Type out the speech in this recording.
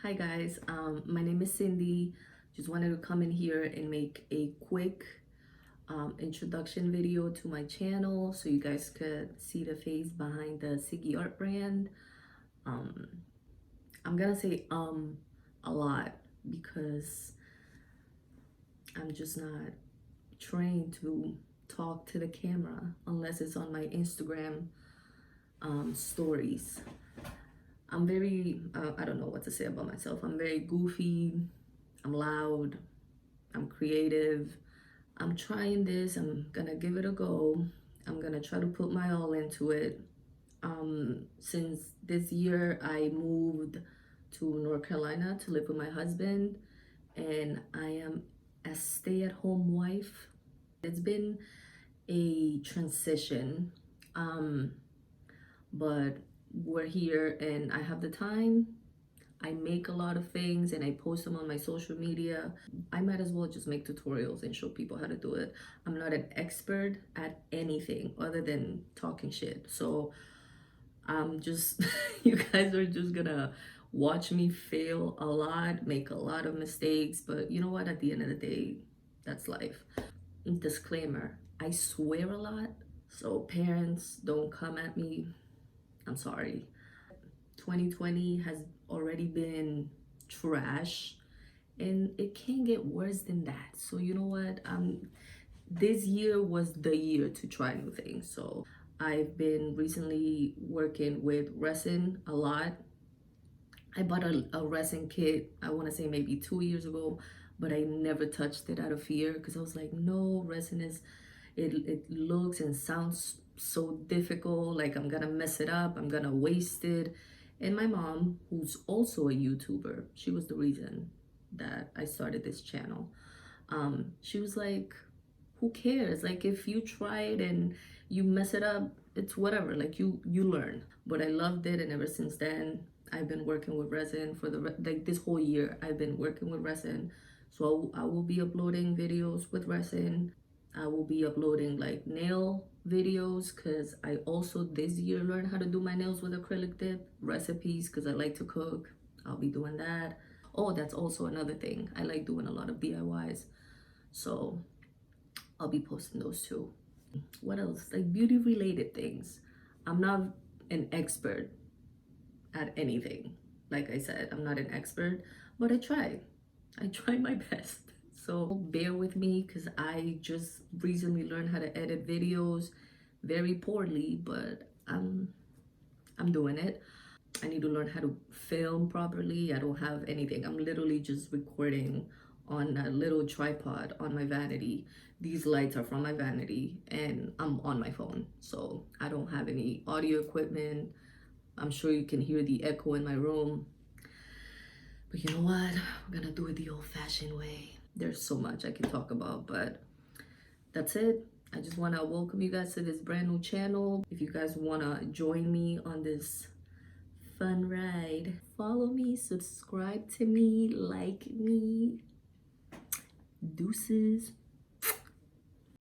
Hi guys, my name is Cindy. Just wanted to come in here and make a quick introduction video to my channel so you guys could see the face behind the CIGIART brand. I'm gonna say a lot because I'm just not trained to talk to the camera unless it's on my Instagram stories. I'm very, I don't know what to say about myself. I'm very goofy, I'm loud, I'm creative. I'm trying this, I'm gonna give it a go. I'm gonna try to put my all into it. Since this year, I moved to North Carolina to live with my husband, and I am a stay-at-home wife. It's been a transition, but we're here and I have the time. I make a lot of things and I post them on my social media. I might as well just make tutorials and show people how to do it. I'm not an expert at anything other than talking shit. So I'm just, you guys are just gonna watch me fail a lot, make a lot of mistakes. But you know what? At the end of the day, that's life. Disclaimer, I swear a lot. So parents, don't come at me. I'm sorry. 2020 has already been trash and it can't get worse than that. So you know what? This year was the year to try new things. So I've been recently working with resin a lot. I bought a resin kit, I want to say maybe 2 years ago, but I never touched it out of fear because I was like, no, resin is, it looks and sounds so difficult, like I'm gonna mess it up, I'm gonna waste it. And my mom, who's also a YouTuber, she was the reason that I started this channel. She was like, who cares? Like if you try it and you mess it up, it's whatever, like you learn. But I loved it, and ever since then I've been working with resin for like this whole year. I've been working with resin. So I will be uploading videos with resin. I will be uploading like nail videos because I also this year learned how to do my nails with acrylic dip, recipes because I like to cook. I'll be doing that. Oh, that's also another thing. I like doing a lot of DIYs. So I'll be posting those too. What else? Like beauty related things. I'm not an expert at anything. Like I said, I'm not an expert, but I try. I try my best. So bear with me because I just recently learned how to edit videos very poorly, but I'm doing it. I need to learn how to film properly. I don't have anything. I'm literally just recording on a little tripod on my vanity. These lights are from my vanity and I'm on my phone. So I don't have any audio equipment. I'm sure you can hear the echo in my room. But you know what? We're gonna do it the old-fashioned way. There's so much I can talk about, but that's it. I just want to welcome you guys to this brand new channel. If you guys want to join me on this fun ride, follow me, subscribe to me, like me. Deuces.